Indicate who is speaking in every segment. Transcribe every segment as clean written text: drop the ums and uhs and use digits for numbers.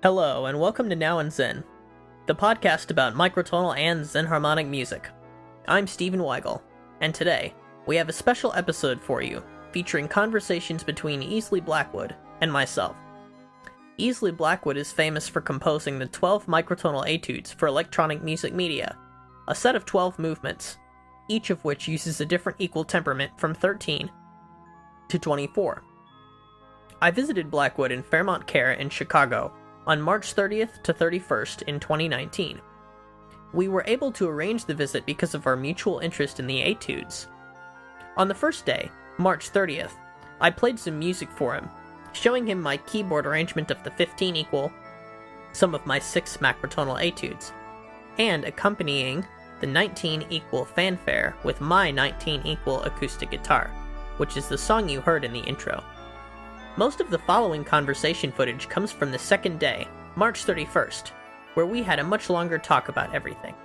Speaker 1: Hello, and welcome to Now in Zen, the podcast about microtonal and Zen harmonic music. I'm Stephen Weigel, and today, we have a special episode for you, featuring conversations between Easley Blackwood and myself. Easley Blackwood is famous for composing the 12 Microtonal Etudes for electronic music media, a set of 12 movements, each of which uses a different equal temperament from 13 to 24. I visited Blackwood in Fairmont Care in Chicago on March 30th to 31st in 2019. We were able to arrange the visit because of our mutual interest in the etudes. On the first day, March 30th, I played some music for him, showing him my keyboard arrangement of the 15 equal, some of my 6 macrotonal etudes, and accompanying the 19 equal Fanfare with my 19 equal acoustic guitar, which is the song you heard in the intro. Most of the following conversation footage comes from the second day, March 31st, where we had a much longer talk about everything.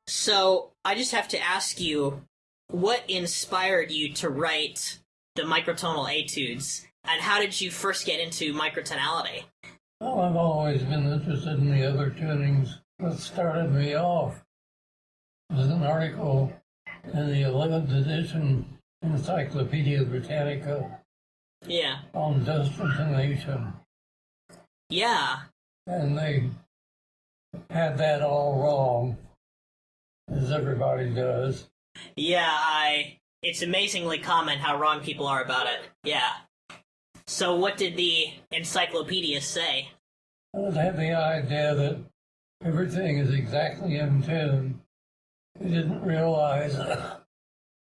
Speaker 1: So, I just have to ask you, what inspired you to write the microtonal etudes, and how did you first get into microtonality?
Speaker 2: Well, I've always been interested in the other tunings. What started me off was an article in the 11th edition Encyclopedia Britannica on discontinuation.
Speaker 1: Yeah.
Speaker 2: And they had that all wrong, as everybody does.
Speaker 1: Yeah, it's amazingly common how wrong people are about it. Yeah. So what did the encyclopedia say?
Speaker 2: Well, it had the idea that everything is exactly in tune. They didn't realize that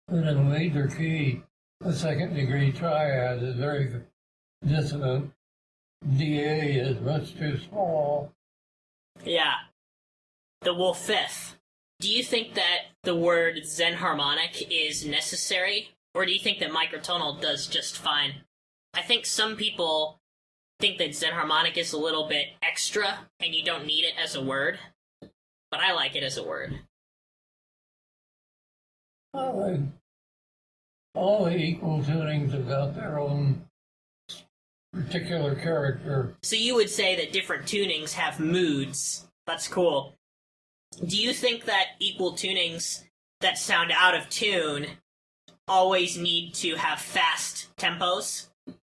Speaker 2: in a major key, the second degree triad is very dissonant. DA is much too small.
Speaker 1: Yeah. The wolf fifth. Do you think that the word Zen harmonic is necessary, or do you think that microtonal does just fine? I think some people think that Zen harmonic is a little bit extra, and you don't need it as a word, but I like it as a word.
Speaker 2: Well, all the equal tunings have got their own particular character.
Speaker 1: So you would say that different tunings have moods. That's cool. Do you think that equal tunings that sound out of tune always need to have fast tempos?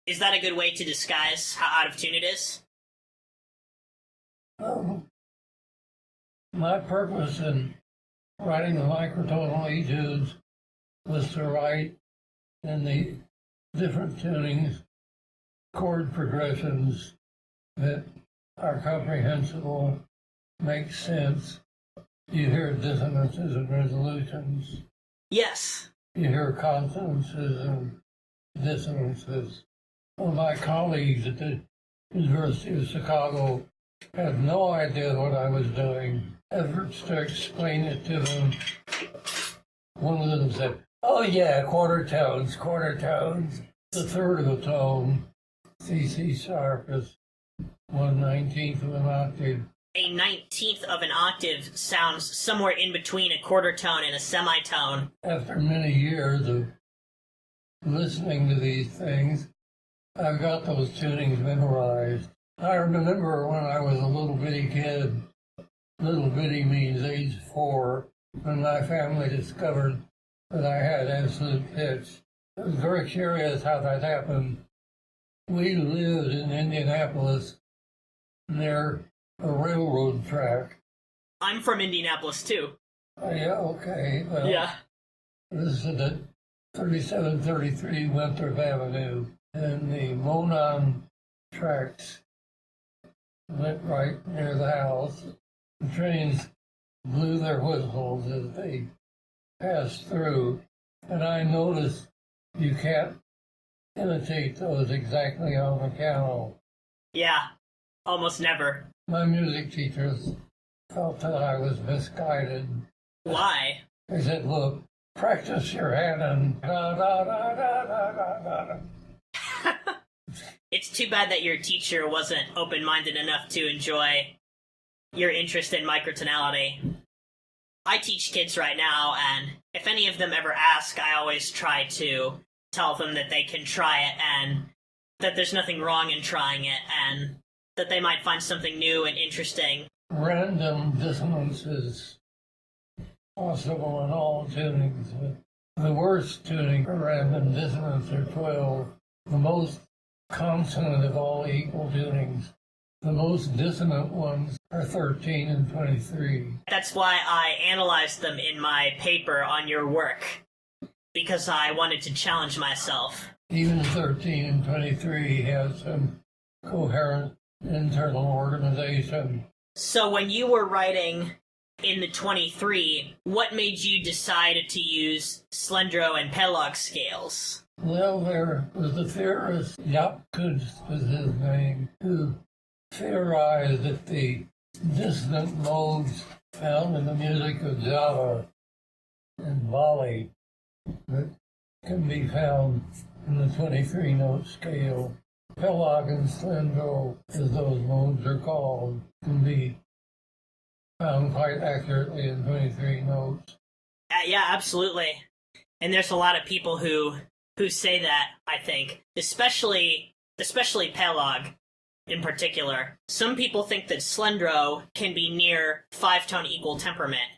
Speaker 1: Is that a good way to disguise how out of tune it is?
Speaker 2: My purpose in writing the microtonal etudes was to write in the different tunings chord progressions that are comprehensible, make sense. You hear dissonances and resolutions.
Speaker 1: Yes.
Speaker 2: You hear consonances and dissonances. One of my colleagues at the University of Chicago had no idea what I was doing. Efforts to explain it to them. One of them said, "Oh yeah, quarter tones. The third of a tone, C sharp is 1/19 of an octave."
Speaker 1: A 19th of an octave sounds somewhere in between a quarter tone and a semitone.
Speaker 2: After many years of listening to these things, I've got those tunings memorized. I remember when I was a little bitty kid, little bitty means age 4, when my family discovered that I had absolute pitch. It was very curious how that happened. We lived in Indianapolis near a railroad track.
Speaker 1: I'm from Indianapolis, too.
Speaker 2: Yeah, okay. Well,
Speaker 1: yeah.
Speaker 2: This is at 3733 Winthrop Avenue, and the Monon tracks went right near the house. The trains blew their whistles as they passed through, and I noticed you can't imitate those exactly on the piano.
Speaker 1: Yeah, almost never.
Speaker 2: My music teachers felt that I was misguided.
Speaker 1: Why?
Speaker 2: They said, "Look, practice your hand and da da da da da da da."
Speaker 1: It's too bad that your teacher wasn't open-minded enough to enjoy your interest in microtonality. I teach kids right now, and if any of them ever ask, I always try to tell them that they can try it and that there's nothing wrong in trying it and that they might find something new and interesting.
Speaker 2: Random dissonance is possible in all tunings. The worst tuning for random dissonance are 12. The most consonant of all equal tunings. The most dissonant ones are 13 and 23.
Speaker 1: That's why I analyzed them in my paper on your work, because I wanted to challenge myself.
Speaker 2: Even 13 and 23 have some coherent internal organization.
Speaker 1: So when you were writing in the 23, what made you decide to use Slendro and Pelog scales?
Speaker 2: Well, there was the theorist, Jakob was his name, who theorized that the dissonant modes found in the music of Java and Bali that can be found in the 23-note scale. Pelog and Slendro, as those modes are called, can be found quite accurately in 23 notes.
Speaker 1: Yeah, absolutely. And there's a lot of people who say that, I think, especially Pelog in particular. Some people think that Slendro can be near 5-tone equal temperament.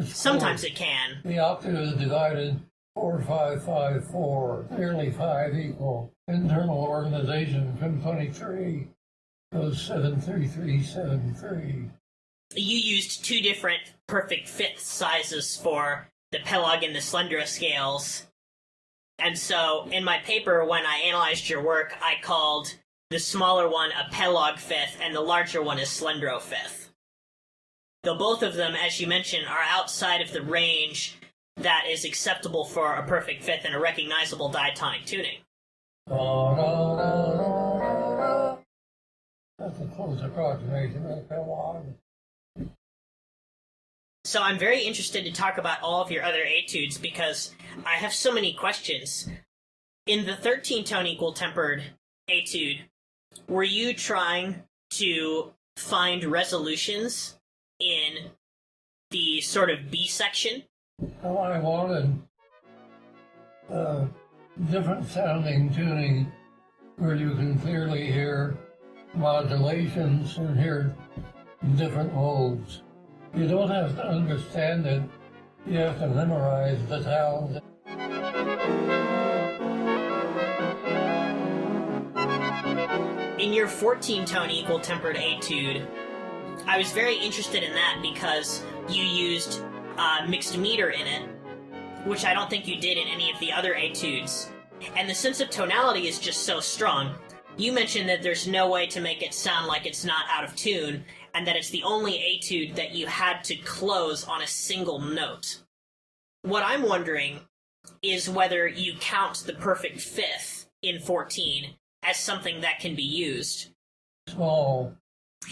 Speaker 1: Sometimes it can.
Speaker 2: The octave is divided 4-5-5-4, nearly 5 equal. Internal organization from 23 goes 7-3-3-7-3.
Speaker 1: You used two different perfect fifth sizes for the Pelog and the Slendro scales. And so, in my paper, when I analyzed your work, I called the smaller one a Pelog fifth, and the larger one a Slendro fifth. Though both of them, as you mentioned, are outside of the range that is acceptable for a perfect fifth and a recognizable diatonic tuning.
Speaker 2: That's a close approximation of Pelog.
Speaker 1: So I'm very interested to talk about all of your other etudes because I have so many questions. In the 13-tone equal tempered etude, were you trying to find resolutions in the sort of B section?
Speaker 2: Well, I wanted different sounding tuning where you can clearly hear modulations and hear different modes. You don't have to understand it, you have to memorize the sounds.
Speaker 1: In your 14-tone equal tempered etude, I was very interested in that because you used mixed meter in it, which I don't think you did in any of the other etudes. And the sense of tonality is just so strong. You mentioned that there's no way to make it sound like it's not out of tune, and that it's the only etude that you had to close on a single note. What I'm wondering is whether you count the perfect fifth in 14 as something that can be used.
Speaker 2: Small.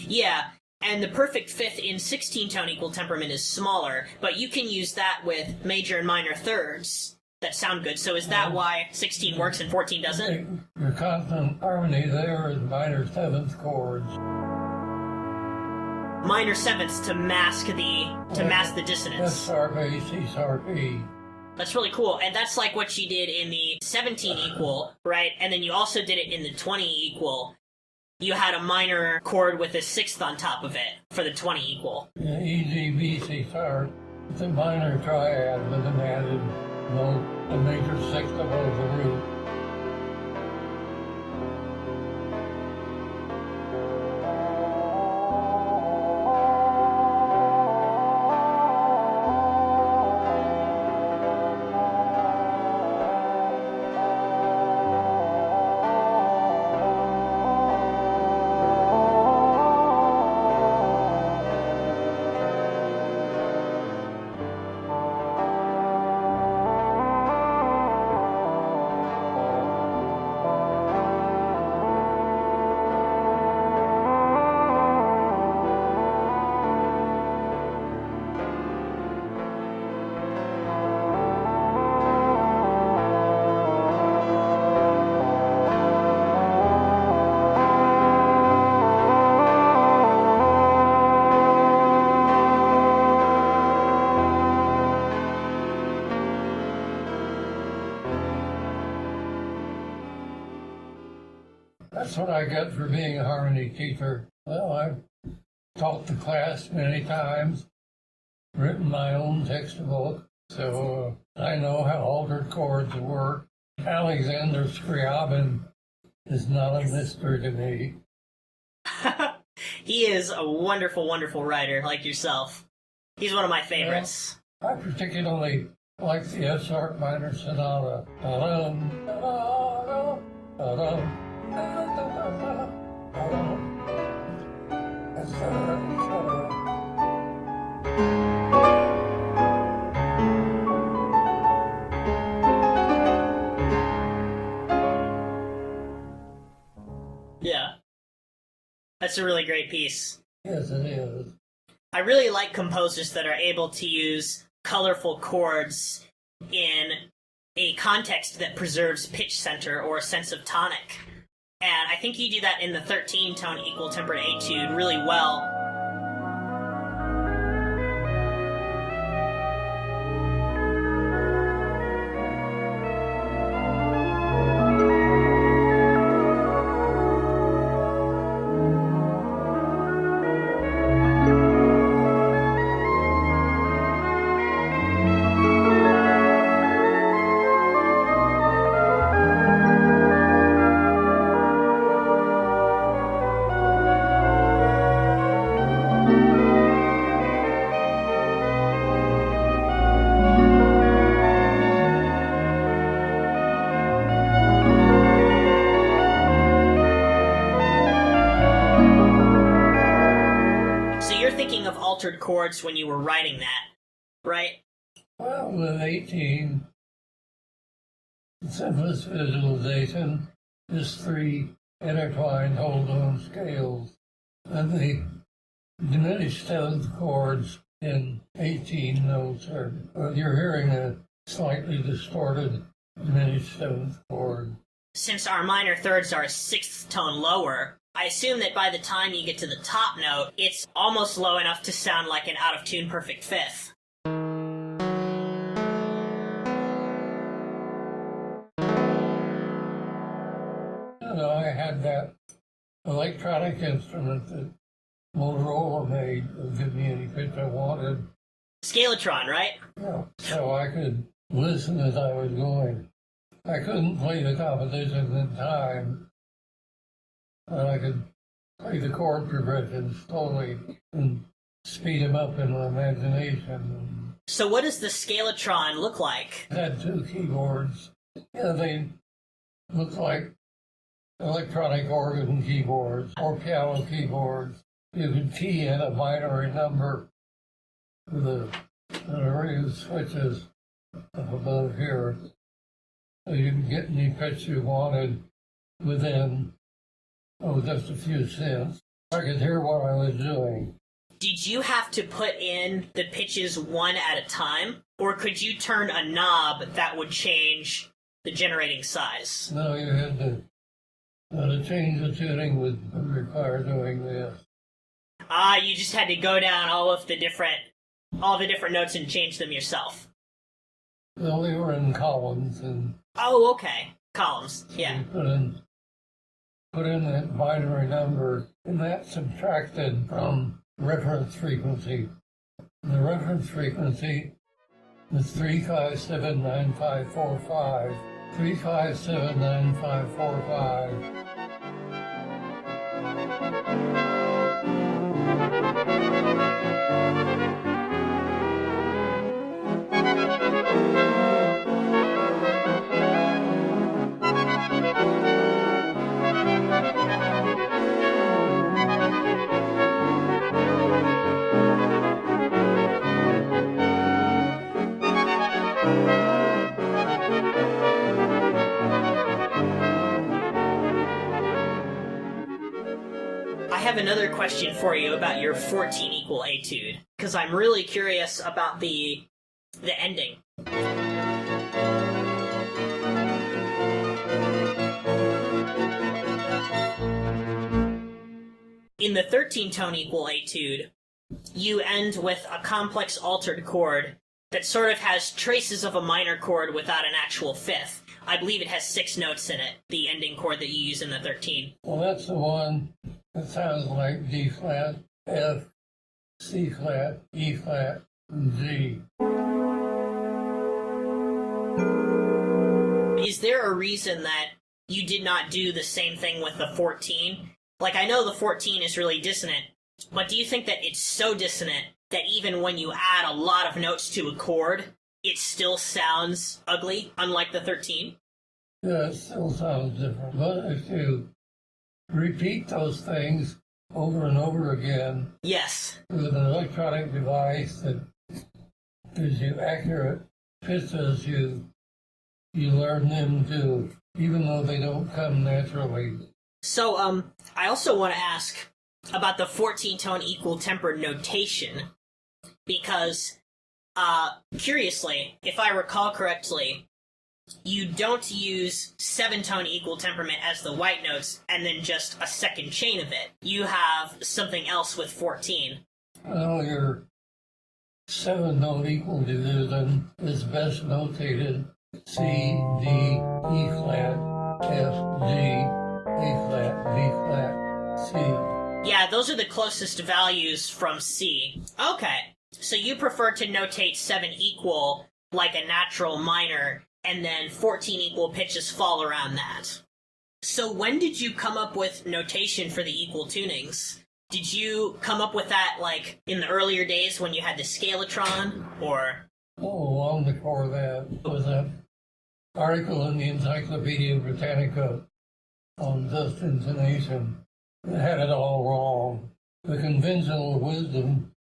Speaker 1: Yeah, and the perfect fifth in 16-tone equal temperament is smaller, but you can use that with major and minor thirds that sound good. So is that why 16 works and 14 doesn't?
Speaker 2: Your constant harmony there is minor seventh chords.
Speaker 1: Minor sevenths to mask the dissonance.
Speaker 2: F sharp A, C sharp E.
Speaker 1: That's really cool, and that's like what you did in the 17 equal, right? And then you also did it in the 20 equal. You had a minor chord with a sixth on top of it for the 20 equal.
Speaker 2: Yeah, E, G, B, C sharp. It's a minor triad with an added note, a major sixth above the root. That's what I get for being a harmony teacher. Well, I've taught the class many times, written my own textbook, so I know how altered chords work. Alexander Scriabin is not a mystery to me.
Speaker 1: He is a wonderful, wonderful writer like yourself. He's one of my favorites.
Speaker 2: I particularly like the F sharp minor sonata. Da-dum, da-da-dum, da-dum, da-da-da-da-da, da-dum, etc., etc.
Speaker 1: Yeah. That's a really great piece.
Speaker 2: Yes, it is.
Speaker 1: I really like composers that are able to use colorful chords in a context that preserves pitch center or a sense of tonic. And I think you do that in the 13-tone equal tempered etude really well. Altered chords when you were writing that, right?
Speaker 2: Well, with 18, the simplest visualization is 3 intertwined whole tone scales, and the diminished 7th chords in 18 notes are, well, you're hearing a slightly distorted diminished 7th chord.
Speaker 1: Since our minor thirds are a 6th tone lower, I assume that by the time you get to the top note, it's almost low enough to sound like an out-of-tune perfect 5th.
Speaker 2: You know, I had that electronic instrument that Motorola made to give me any pitch I wanted.
Speaker 1: Scalatron, right?
Speaker 2: Yeah, so I could listen as I was going. I couldn't play the compositions in time, but I could play the chord progressions slowly and speed them up in my imagination.
Speaker 1: So what does the Scalatron look like?
Speaker 2: It had 2 keyboards. Yeah, they look like electronic organ keyboards or piano keyboards. You could key in a binary number with an array of switches up above here, so you can get any pitch you wanted within just a few cents. I could hear what I was doing.
Speaker 1: Did you have to put in the pitches one at a time, or could you turn a knob that would change the generating size?
Speaker 2: No, you had to change the tuning would require doing this.
Speaker 1: You just had to go down all the different notes and change them yourself.
Speaker 2: Well, they were in columns, and
Speaker 1: oh, okay, columns, yeah.
Speaker 2: You put in that binary number, and that subtracted from reference frequency. The reference frequency was 3579545. 3579545.
Speaker 1: I have another question for you about your 14 equal etude, because I'm really curious about the ending. In the 13-tone equal etude, you end with a complex altered chord that sort of has traces of a minor chord without an actual 5th. I believe it has 6 notes in it, the ending chord that you use in the 13.
Speaker 2: Well, that's the one that sounds like D flat, F, C flat, E flat, and G.
Speaker 1: Is there a reason that you did not do the same thing with the 14? Like, I know the 14 is really dissonant, but do you think that it's so dissonant that even when you add a lot of notes to a chord, it still sounds ugly, unlike the 13?
Speaker 2: Yeah, it still sounds different. But if you repeat those things over and over again,
Speaker 1: Yes.
Speaker 2: with an electronic device that gives you accurate pitches, you learn them too, even though they don't come naturally.
Speaker 1: So, I also want to ask about the 14-tone equal-tempered notation, because, curiously, if I recall correctly, you don't use 7-tone equal temperament as the white notes and then just a second chain of it. You have something else with 14.
Speaker 2: Well, your 7-note equal division is best notated C, D, E flat, F, G, A flat, B flat, C.
Speaker 1: Yeah, those are the closest values from C. Okay, so you prefer to notate 7 equal like a natural minor, and then 14 equal pitches fall around that. So when did you come up with notation for the equal tunings? Did you come up with that, like, in the earlier days when you had the Scalatron, or...?
Speaker 2: Oh, long before that was an article in the Encyclopedia Britannica on dust intonation. It had it all wrong. The conventional wisdom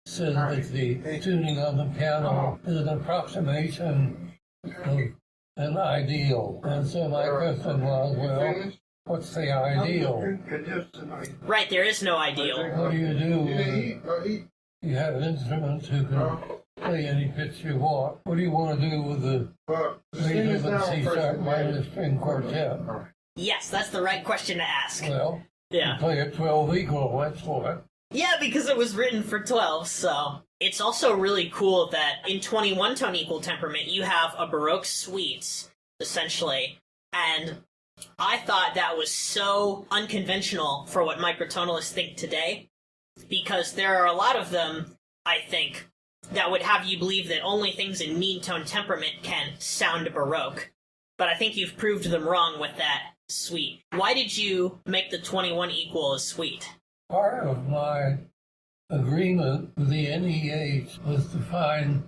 Speaker 2: says that the tuning on the piano is an approximation of an ideal. And so my question was, well, what's the ideal?
Speaker 1: Right, there is no ideal.
Speaker 2: What do you do with you have instruments who can play any pitch you want? What do you want to do with the Beethoven C-sharp minor string quartet?
Speaker 1: Yes, that's the right question to ask.
Speaker 2: Well,
Speaker 1: yeah.
Speaker 2: You play a 12 equal, that's what.
Speaker 1: Yeah, because it was written for 12, so... It's also really cool that in 21-tone equal temperament, you have a Baroque suite, essentially, and I thought that was so unconventional for what microtonalists think today, because there are a lot of them, I think, that would have you believe that only things in mean-tone temperament can sound Baroque, but I think you've proved them wrong with that suite. Why did you make the 21 equal a suite?
Speaker 2: Part of my agreement with the NEH was to find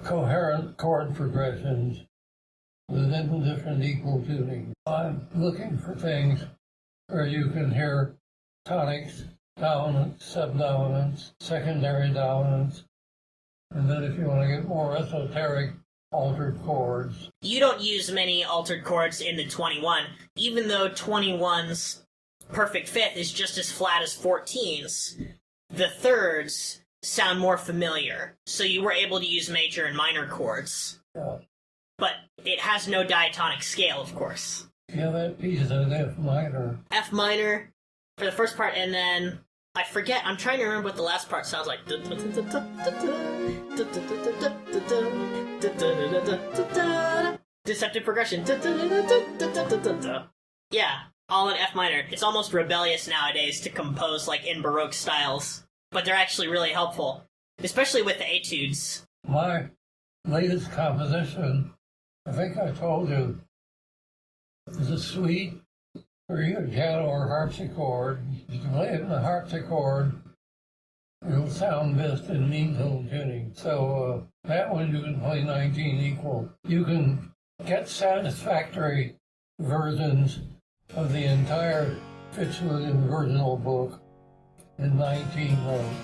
Speaker 2: coherent chord progressions within the different equal tunings. I'm looking for things where you can hear tonics, dominants, subdominants, secondary dominants, and then if you want to get more esoteric, altered chords.
Speaker 1: You don't use many altered chords in the 21, even though 21's perfect fifth is just as flat as 14's. The thirds sound more familiar, so you were able to use major and minor chords.
Speaker 2: Yeah.
Speaker 1: But it has no diatonic scale, of course.
Speaker 2: Yeah, that piece is an F minor.
Speaker 1: F minor for the first part, and then I forget, I'm trying to remember what the last part sounds like. Deceptive progression. Yeah, all in F minor. It's almost rebellious nowadays to compose like in Baroque styles, but they're actually really helpful, especially with the etudes.
Speaker 2: My latest composition, I think I told you, is a suite for either piano or harpsichord. You can play it in the harpsichord, it'll sound best in mean tone tuning. So that one you can play 19 equal. You can get satisfactory versions of the entire Fitzwilliam Virginal book in 19 notes.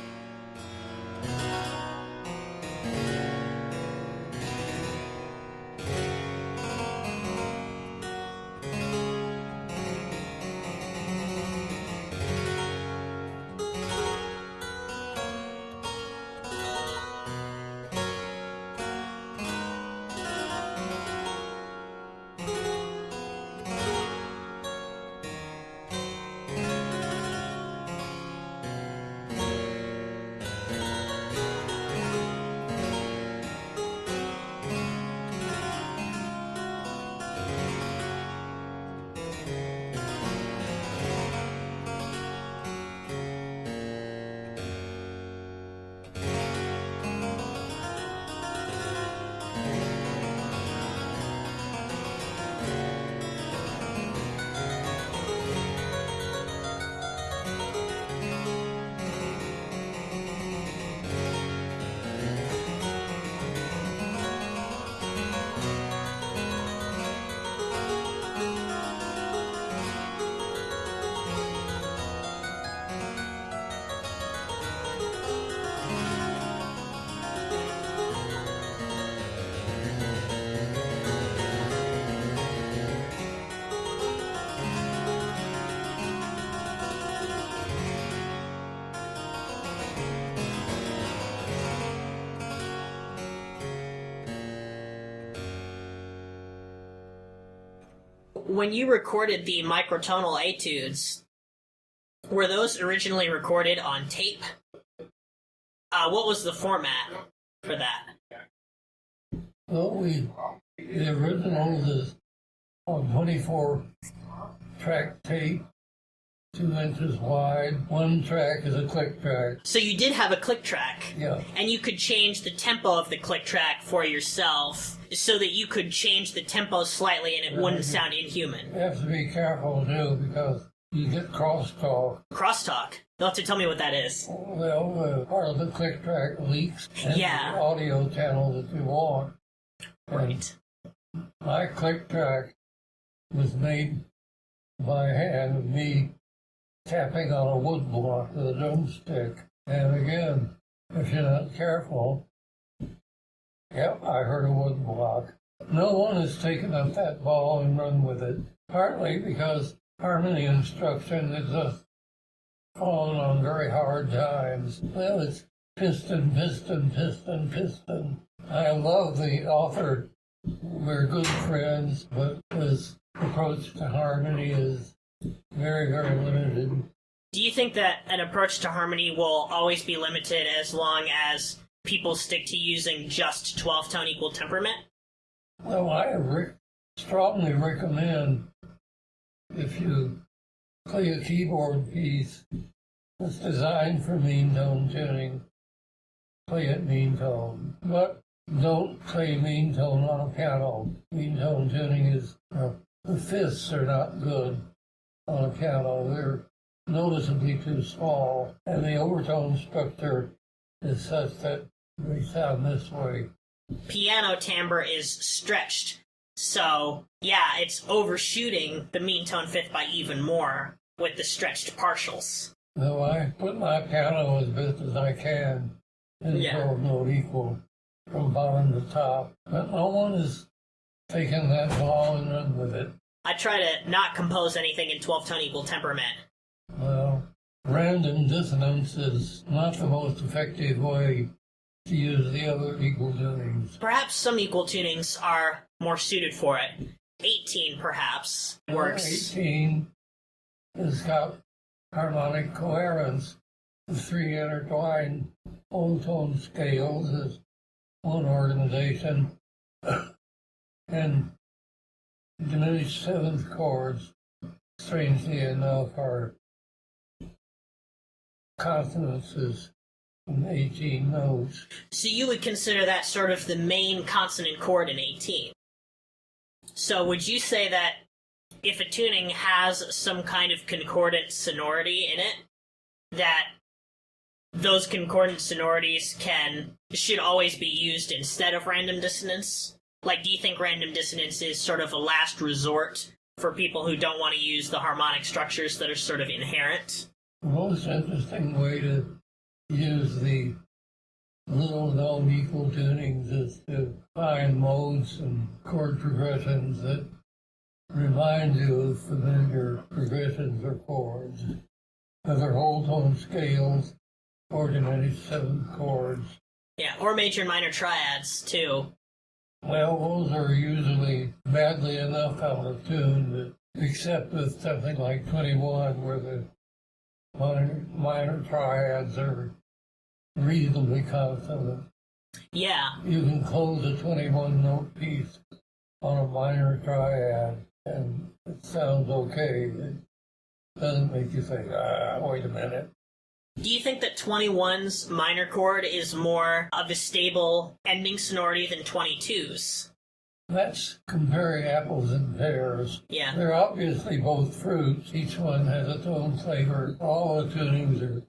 Speaker 1: when you recorded the microtonal etudes, were those originally recorded on tape? What was the format for that?
Speaker 2: Well, the original is on 24-track tape, 2 inches wide. One track is a click track.
Speaker 1: So you did have a click track.
Speaker 2: Yeah.
Speaker 1: And you could change the tempo of the click track for yourself so that you could change the tempo slightly and it wouldn't sound inhuman.
Speaker 2: You have to be careful, too, because you get crosstalk.
Speaker 1: Crosstalk? You'll have to tell me what that is.
Speaker 2: Well, part of the click track leaks into the audio channel that you want.
Speaker 1: Right.
Speaker 2: My click track was made by hand with me tapping on a wood block with a drumstick. And again, if you're not careful, yep, I heard a wood block. No one has taken up that ball and run with it, partly because harmony instruction is just fallen on very hard times. Well, it's piston, piston, piston, piston. I love the author. We're good friends, but his approach to harmony is very, very limited.
Speaker 1: Do you think that an approach to harmony will always be limited as long as people stick to using just 12-tone equal temperament?
Speaker 2: Well, I strongly recommend if you play a keyboard piece that's designed for mean tone tuning, play it mean tone. But don't play mean tone on a piano. Mean tone tuning is, the fifths are not good on a piano. They're noticeably too small, and the overtone structure is such that they sound this way.
Speaker 1: Piano timbre is stretched, so yeah, it's overshooting the mean tone fifth by even more with the stretched partials.
Speaker 2: Though I put my piano as best as I can in 12-note equal from bottom to top, but no one has taken that ball and run with it.
Speaker 1: I try to not compose anything in 12-tone equal temperament.
Speaker 2: Well, random dissonance is not the most effective way to use the other equal tunings.
Speaker 1: Perhaps some equal tunings are more suited for it. 18, perhaps, works.
Speaker 2: 18 has got harmonic coherence. The 3 intertwined whole tone scales is one organization, and diminished seventh chords, strangely enough, are consonances in 18 notes.
Speaker 1: So you would consider that sort of the main consonant chord in 18. So would you say that if a tuning has some kind of concordant sonority in it, that those concordant sonorities should always be used instead of random dissonance? Like, do you think random dissonance is sort of a last resort for people who don't want to use the harmonic structures that are sort of inherent?
Speaker 2: The most interesting way to use the little-known equal tunings is to find modes and chord progressions that remind you of familiar progressions or chords, whether whole tone scales or diminished seventh chords.
Speaker 1: Yeah, or major and minor triads, too.
Speaker 2: Well, those are usually badly enough out of tune, except with something like 21, where the minor triads are reasonably consonant.
Speaker 1: Yeah.
Speaker 2: You can close a 21-note piece on a minor triad, and it sounds okay. It doesn't make you say, wait a minute.
Speaker 1: Do you think that 21's minor chord is more of a stable ending sonority than 22's?
Speaker 2: That's comparing apples and pears.
Speaker 1: Yeah.
Speaker 2: They're obviously both fruits. Each one has its own flavor. All the tunings are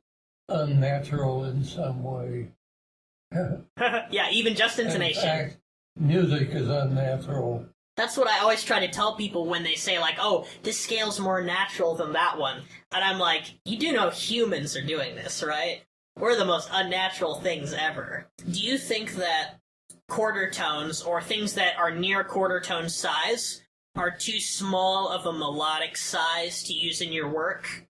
Speaker 2: unnatural in some way.
Speaker 1: Yeah, even just intonation.
Speaker 2: In fact, music is unnatural.
Speaker 1: That's what I always try to tell people when they say, like, oh, this scale's more natural than that one. And I'm like, you do know humans are doing this, right? We're the most unnatural things ever. Do you think that quarter tones, or things that are near quarter tone size, are too small of a melodic size to use in your work?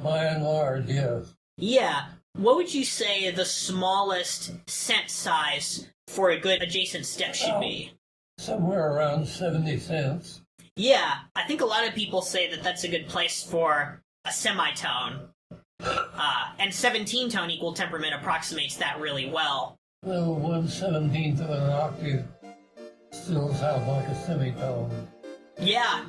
Speaker 2: By and large, yes.
Speaker 1: Yeah. What would you say the smallest cent size for a good adjacent step should be?
Speaker 2: Somewhere around 70 cents.
Speaker 1: Yeah, I think a lot of people say that that's a good place for a semitone. And 17 tone equal temperament approximates that really well.
Speaker 2: So 1/17th of an octave still sounds like a semitone.
Speaker 1: Yeah.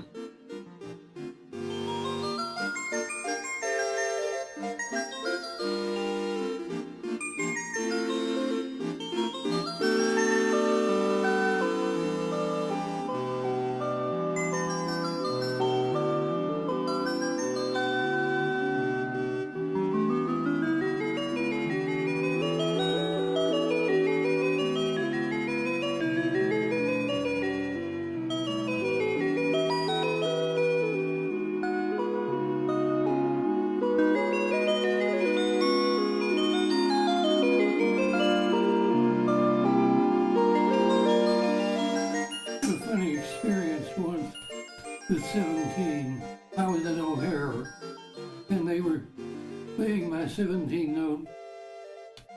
Speaker 2: With 17, I was in O'Hare, and they were playing my 17-note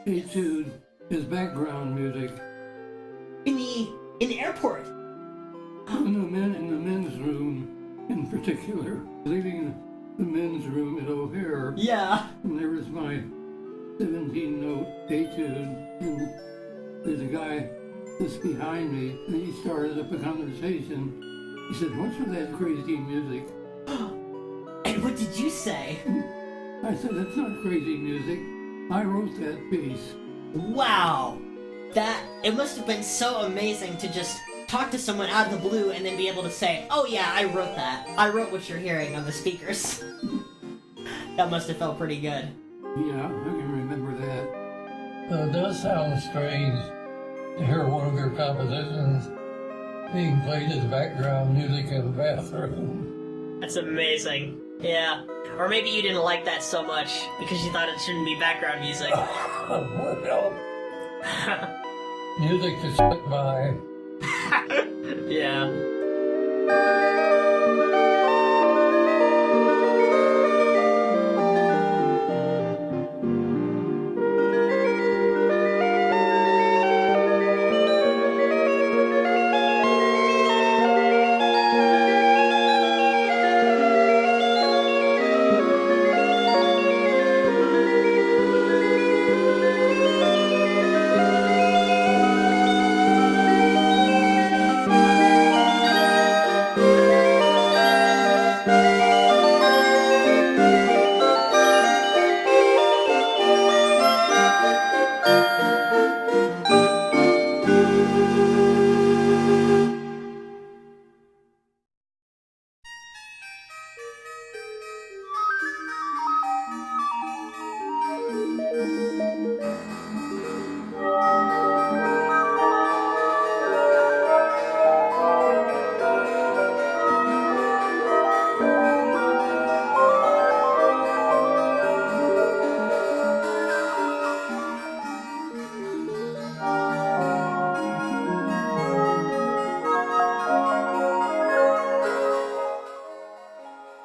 Speaker 2: etude as background music.
Speaker 1: In the airport?
Speaker 2: In the men's room, in particular, leaving the men's room at O'Hare.
Speaker 1: Yeah.
Speaker 2: And there was my 17-note etude, and there's a guy just behind me, and he started up a conversation. He said, "What's with that crazy music?"
Speaker 1: And what did you say?
Speaker 2: I said, "That's not crazy music. I wrote that piece."
Speaker 1: Wow. It must have been so amazing to just talk to someone out of the blue and then be able to say, "Oh yeah, I wrote that. I wrote what you're hearing on the speakers." That must have felt pretty good.
Speaker 2: Yeah, I can remember that. It does sound strange to hear one of your compositions being played as background music in the bathroom.
Speaker 1: That's amazing. Yeah. Or maybe you didn't like that so much because you thought it shouldn't be background music.
Speaker 2: Well, music to sit by.
Speaker 1: Yeah.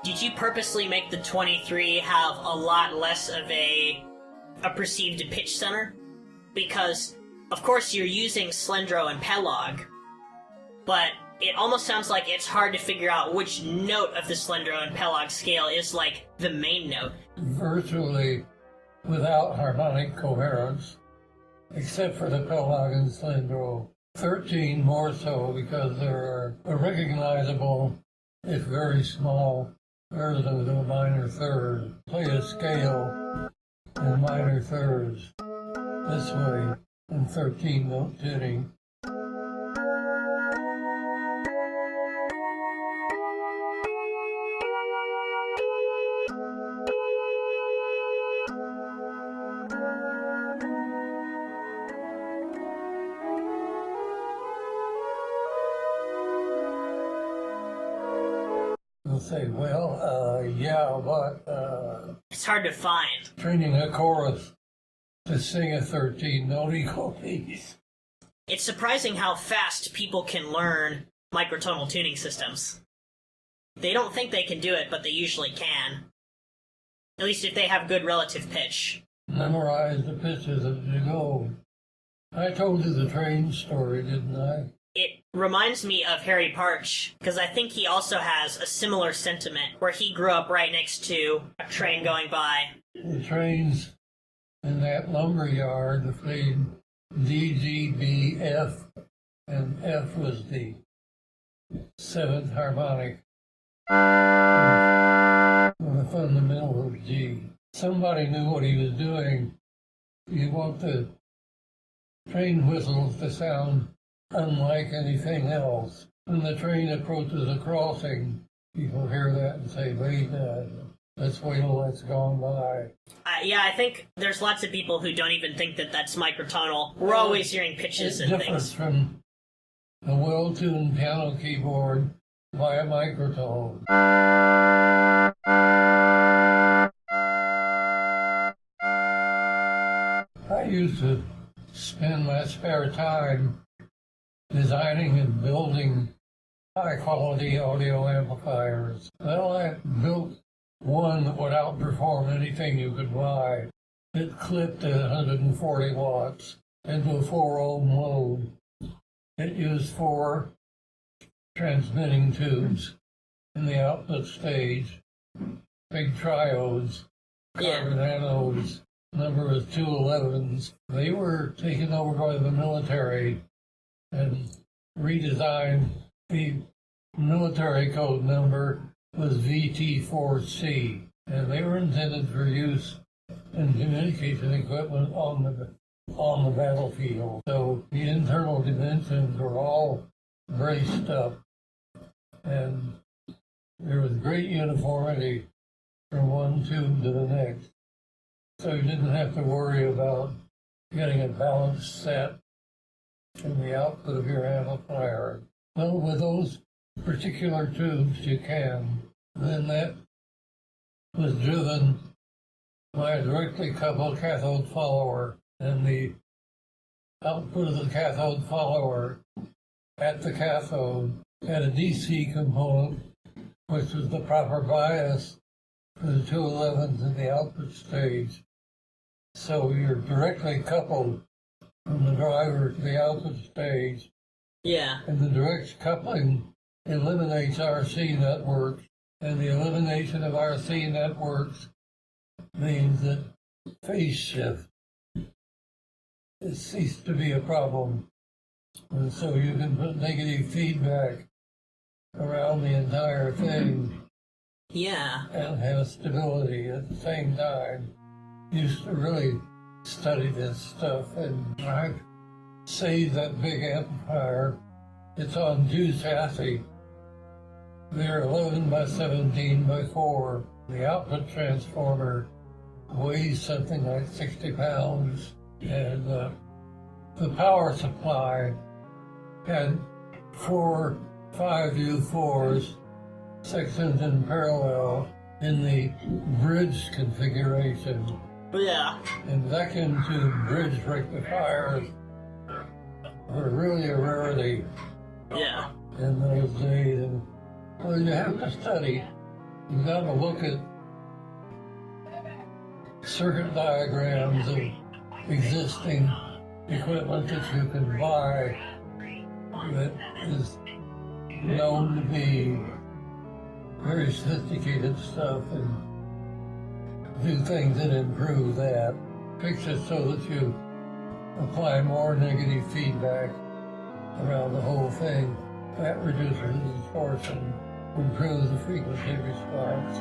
Speaker 1: Did you purposely make the 23 have a lot less of a perceived pitch center? Because, of course, you're using slendro and pelog, but it almost sounds like it's hard to figure out which note of the slendro and pelog scale is, like, the main note.
Speaker 2: Virtually without harmonic coherence, except for the pelog and slendro. 13 more so because they're a recognizable, if very small, version of a minor third. Play a scale in minor thirds this way in 13-note tuning. They'll say, well, yeah, but...
Speaker 1: It's hard to find.
Speaker 2: Training a chorus to sing a 13-note equal piece.
Speaker 1: It's surprising how fast people can learn microtonal tuning systems. They don't think they can do it, but they usually can. At least if they have good relative pitch.
Speaker 2: Memorize the pitches as you go. I told you the train story, didn't I?
Speaker 1: reminds me of Harry Parch, because I think he also has a similar sentiment, where he grew up right next to a train going by.
Speaker 2: The trains in that lumber yard, the played D, G, B, F, and F was the seventh harmonic on the fundamental of G. Somebody knew what he was doing. You want the train whistles to sound unlike anything else. When the train approaches a crossing, people hear that and say, wait, let's wait till that's gone by.
Speaker 1: Yeah, I think there's lots of people who don't even think that that's microtonal. We're always hearing pitches and things.
Speaker 2: It's different from a well-tuned piano keyboard by a microtonal. I used to spend my spare time designing and building high-quality audio amplifiers. Well, I built one that would outperform anything you could buy. It clipped at 140 watts into a 4-ohm load. It used 4 transmitting tubes in the output stage, big triodes, carbon anodes, number was 211s. They were taken over by the military and redesigned. The military code number was VT4C, and they were intended for use in communication equipment on the battlefield. So the internal dimensions were all braced up, and there was great uniformity from one tube to the next. So you didn't have to worry about getting a balanced set in the output of your amplifier. Well, with those particular tubes you can. Then that was driven by a directly coupled cathode follower, and the output of the cathode follower at the cathode had a DC component, which was the proper bias for the 211s in the output stage. So you're directly coupled from the driver to the output stage.
Speaker 1: Yeah.
Speaker 2: And the direct coupling eliminates RC networks, and the elimination of RC networks means that phase shift has ceased to be a problem. And so you can put negative feedback around the entire thing.
Speaker 1: Yeah.
Speaker 2: And have stability at the same time. Used to really study this stuff, and I've saved that big amplifier. It's on Jew chassis. They're 11 by 17 by 4. The output transformer weighs something like 60 pounds, and the power supply had 4 5U4s sections in parallel in the bridge configuration.
Speaker 1: Yeah.
Speaker 2: And vacuum tube bridge rectifiers were really a rarity.
Speaker 1: Yeah.
Speaker 2: In those days. And well, you have to study. You've got to look at circuit diagrams of existing equipment that you can buy that is known to be very sophisticated stuff, and do things that improve that. Fix it so that you apply more negative feedback around the whole thing. That reduces the distortion, improves the frequency response.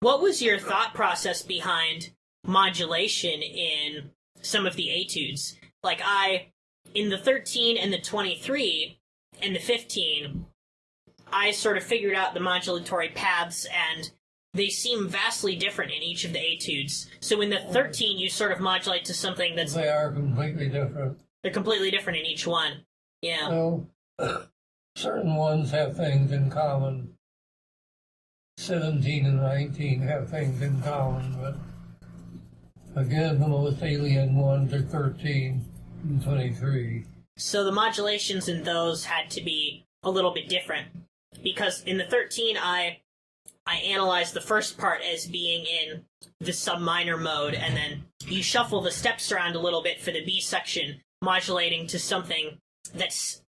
Speaker 1: What was your thought process behind modulation in some of the etudes? Like in the 13 and the 23 and the 15, I sort of figured out the modulatory paths, and they seem vastly different in each of the etudes. So in the 13, you sort of modulate to something that's...
Speaker 2: They are completely different.
Speaker 1: They're completely different in each one. Yeah.
Speaker 2: So, certain ones have things in common. 17 and 19 have things in common, but again, the most alien ones are 13 and 23.
Speaker 1: So the modulations in those had to be a little bit different, because in the 13, I analyzed the first part as being in the sub-minor mode, and then you shuffle the steps around a little bit for the B section, modulating to something that's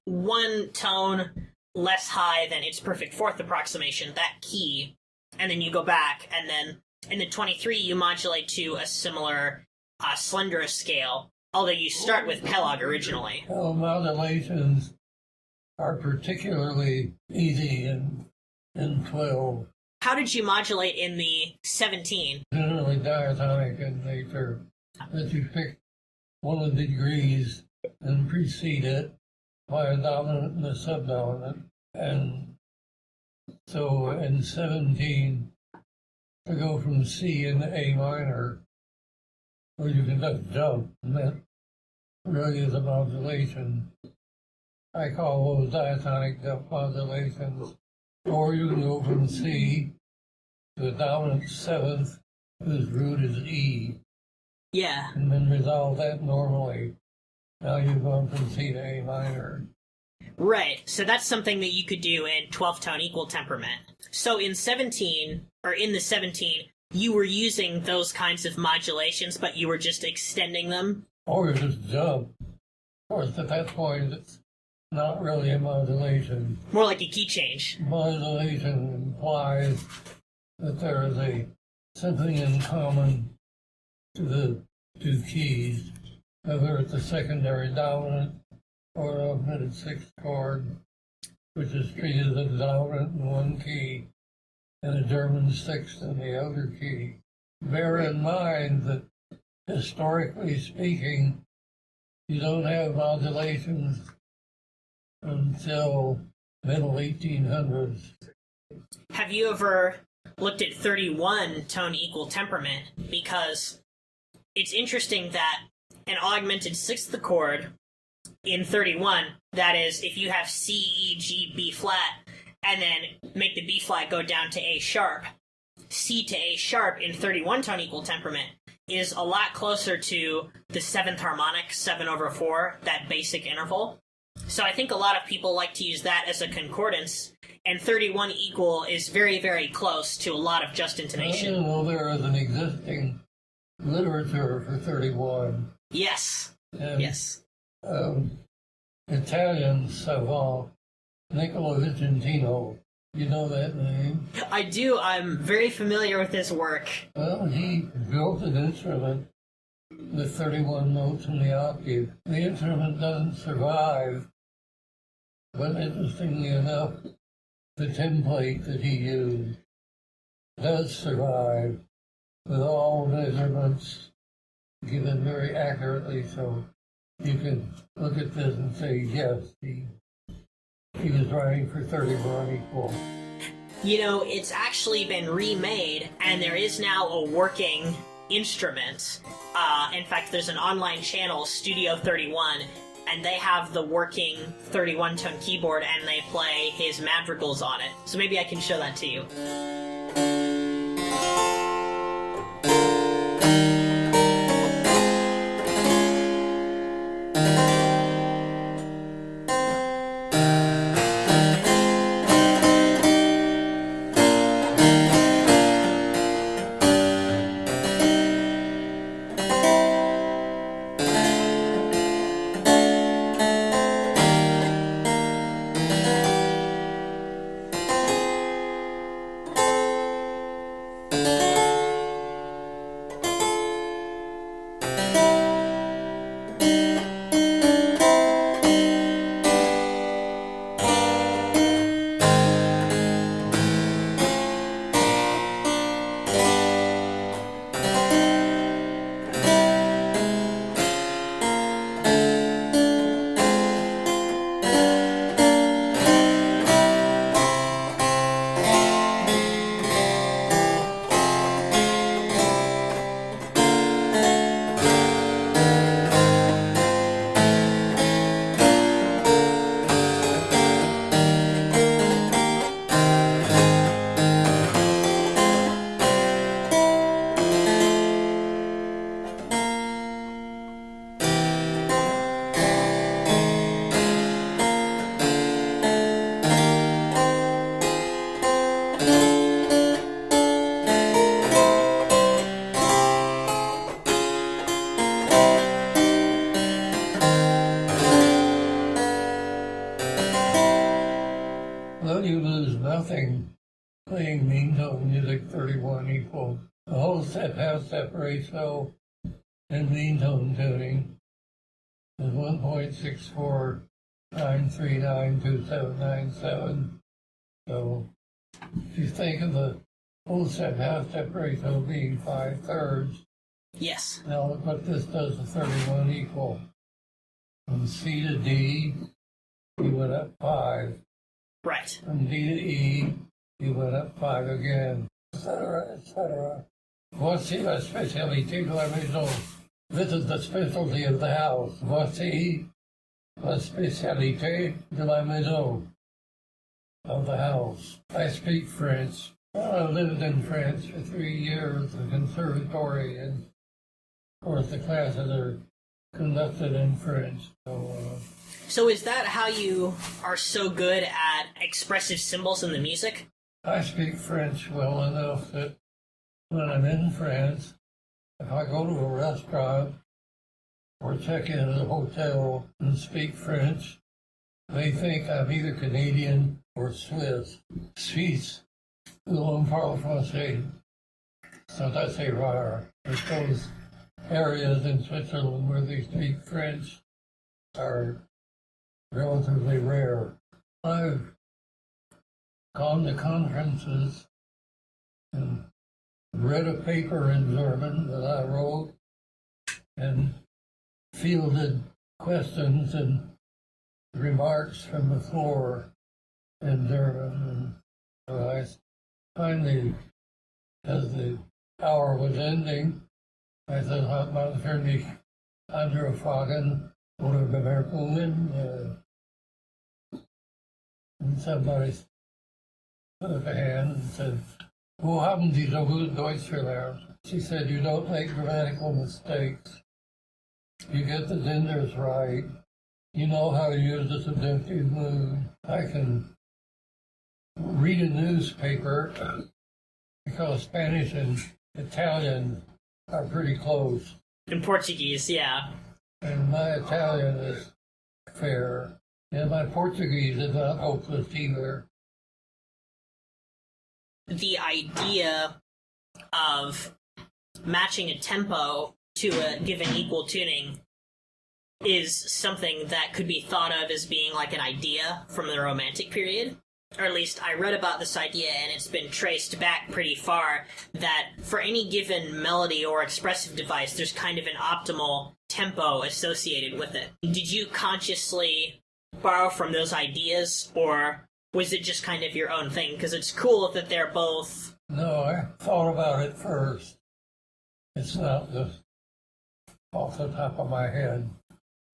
Speaker 1: one tone less high than its perfect fourth approximation, that key, and then you go back, and then in the 23 you modulate to a similar slenderer scale, although you start with Pelag originally.
Speaker 2: Well, modulations are particularly easy in 12.
Speaker 1: How did you modulate in the 17?
Speaker 2: Generally diatonic in nature, that you pick one of the degrees and precede it by a dominant and a subdominant. And so in 17, to go from C into A minor, or you can just jump, and that really is a modulation. I call those diatonic jump modulations. Or you can go from C to a dominant seventh, whose root is E.
Speaker 1: Yeah.
Speaker 2: And then resolve that normally. Now you've gone from C to A minor.
Speaker 1: Right, so that's something that you could do in 12-tone equal temperament. So in 17, or in the 17, you were using those kinds of modulations, but you were just extending them?
Speaker 2: Or you just jump. Of course, at that point, it's not really a modulation.
Speaker 1: More like a key change.
Speaker 2: Modulation implies that there is something in common to the two keys, whether it's a secondary dominant or a augmented sixth chord, which is treated as a dominant in one key and a German sixth in the other key. Bear in mind that, historically speaking, you don't have modulations until middle 1800s.
Speaker 1: Have you ever looked at 31-tone equal temperament? Because it's interesting that an augmented sixth chord in 31, that is, if you have C, E, G, B flat, and then make the B flat go down to A sharp, C to A sharp in 31-tone equal temperament is a lot closer to the seventh harmonic, 7/4, that basic interval. So I think a lot of people like to use that as a concordance, and 31 equal is very, very close to a lot of just intonation.
Speaker 2: Well, there is an existing literature for 31.
Speaker 1: Yes.
Speaker 2: And,
Speaker 1: yes.
Speaker 2: Italian savant Nicola Vicentino. You know that name?
Speaker 1: I do. I'm very familiar with his work.
Speaker 2: Well, he built an instrument with 31 notes in the octave. The instrument doesn't survive, but interestingly enough, the template that he used does survive with all measurements given very accurately, so you can look at this and say, yes, he was writing for 31 equal.
Speaker 1: You know, it's actually been remade, and there is now a working instrument. In fact, there's an online channel, Studio 31, and they have the working 31-tone keyboard, and they play his madrigals on it. So maybe I can show that to you.
Speaker 2: Though you lose nothing playing meantone music 31 equals. The whole half-step ratio in meantone tuning is 1.6493929797. So if you think of the whole half-step ratio being 5/3,
Speaker 1: Yes.
Speaker 2: now look what this does to 31 equal. From C to D, you went up 5.
Speaker 1: Right.
Speaker 2: From D to E, you went up 5 again, etc., etc. Voici la spécialité de la maison. This is the specialty of the house. Voici la spécialité de la maison, of the house. I speak French. I lived in France for 3 years at the conservatory, and of course the classes are conducted in French.
Speaker 1: So is that how you are so good at expressive symbols in the music?
Speaker 2: I speak French well enough that when I'm in France, if I go to a restaurant or check in at a hotel and speak French, they think I'm either Canadian or Swiss. Suisse, l'on parle français. So that's a rare. There's those areas in Switzerland where they speak French are relatively rare. I've gone to conferences and read a paper in German that I wrote and fielded questions and remarks from the floor in German. And I finally, as the hour was ending, I said, "Hat man für mich andere Fragen oder Bemerkungen?" And somebody put up a hand and said, "Wo haben Sie so gut Deutsch gelernt?" She said, "You don't make grammatical mistakes. You get the genders right. You know how to use the subjunctive mood. I can read a newspaper because Spanish and Italian are pretty close.
Speaker 1: In Portuguese, yeah.
Speaker 2: And my Italian is fair. And my Portuguese is not hopeless either."
Speaker 1: The idea of matching a tempo to a given equal tuning is something that could be thought of as being like an idea from the Romantic period. Or at least I read about this idea, and it's been traced back pretty far, that for any given melody or expressive device, there's kind of an optimal tempo associated with it. Did you consciously borrow from those ideas, or was it just kind of your own thing? Because it's cool that they're both...
Speaker 2: No, I thought about it first. It's not just off the top of my head.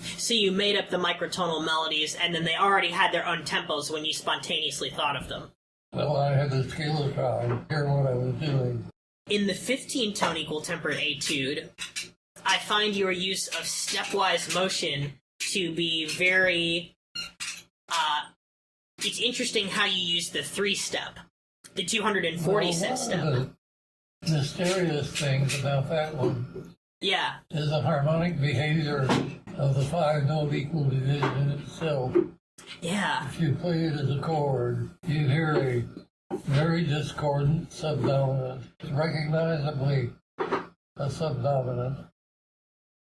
Speaker 1: So you made up the microtonal melodies, and then they already had their own tempos when you spontaneously thought of them.
Speaker 2: Well, I had the scale to hear what I was doing.
Speaker 1: In the 15-tone equal tempered etude, I find your use of stepwise motion to be very... it's interesting how you use the 3-step, the 240-cent step.
Speaker 2: The mysterious things about that one is the harmonic behavior of the 5-note equal division itself.
Speaker 1: Yeah.
Speaker 2: If you play it as a chord, you hear a very discordant subdominant. It's recognizably a subdominant.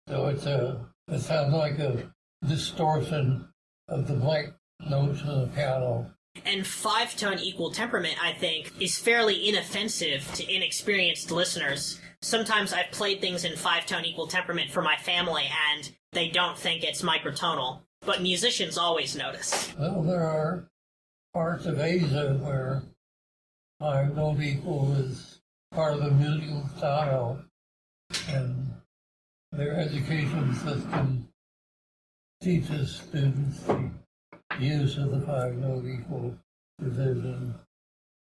Speaker 2: So it sounds like a distortion of the blank notes of the piano.
Speaker 1: And 5-tone equal temperament, I think, is fairly inoffensive to inexperienced listeners. Sometimes I've played things in 5-tone equal temperament for my family, and they don't think it's microtonal. But musicians always notice.
Speaker 2: Well, there are parts of Asia where 5-note equal is part of the musical style, and their education system teaches students the use of the 5-note equal division.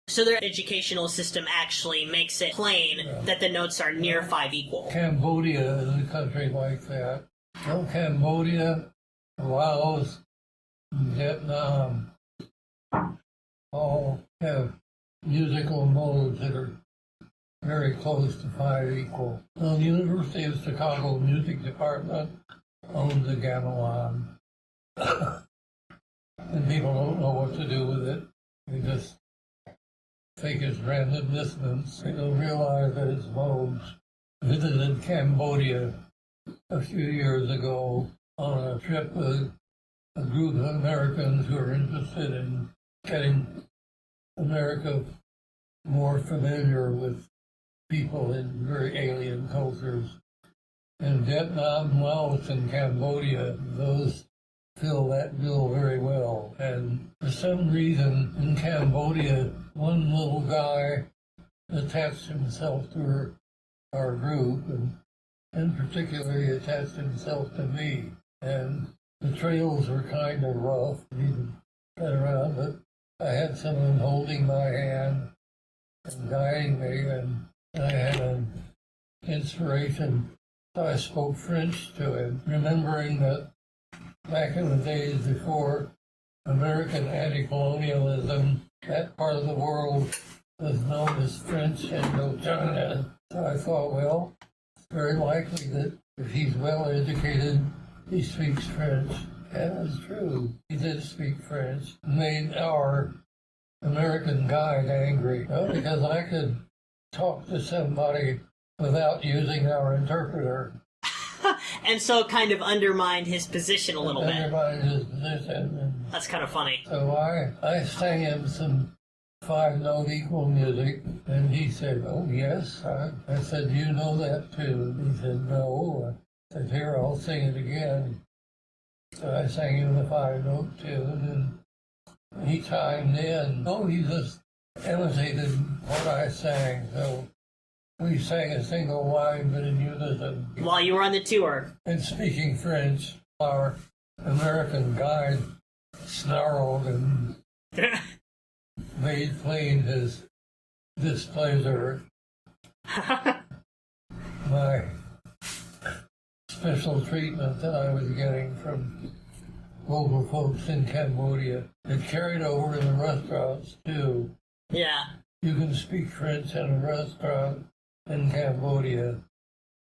Speaker 1: So their educational system actually makes it plain that the notes are near 5 equal.
Speaker 2: Cambodia is a country like that. Well, Cambodia, Laos, Vietnam all have musical modes that are very close to 5 equal. Well, the University of Chicago Music Department owns the gamelan. And people don't know what to do with it. They just think it's random dissonance. They don't realize that it's modes. Visited Cambodia a few years ago on a trip with a group of Americans who are interested in getting America more familiar with people in very alien cultures. In Vietnam, Laos, and Cambodia, those fill that bill very well. And for some reason, in Cambodia, one little guy attached himself to our group, and in particular, he attached himself to me. And the trails were kind of rough, even got around, but I had someone holding my hand and guiding me, and I had an inspiration. So I spoke French to him, remembering that back in the days before American anti-colonialism, that part of the world was known as French Indochina. So I thought, well, it's very likely that if he's well educated, he speaks French. And it was true. He did speak French. Made our American guide angry. Well, because I could talk to somebody without using our interpreter.
Speaker 1: And so it kind of undermined his position a little bit.
Speaker 2: Undermined his position.
Speaker 1: That's kind of funny.
Speaker 2: So I sang him some 5-note equal music, and he said, "Oh, yes." I said, "You know that too?" He said, "No." I said, "Here, I'll sing it again." So I sang him the 5-note tune, and he chimed in. Oh, he just imitated what I sang. So we sang a single line, but in unison.
Speaker 1: While you were on the tour.
Speaker 2: And speaking French, our American guide snarled and made plain his displeasure. My special treatment that I was getting from local folks in Cambodia. It carried over in the restaurants too.
Speaker 1: Yeah.
Speaker 2: You can speak French in a restaurant in Cambodia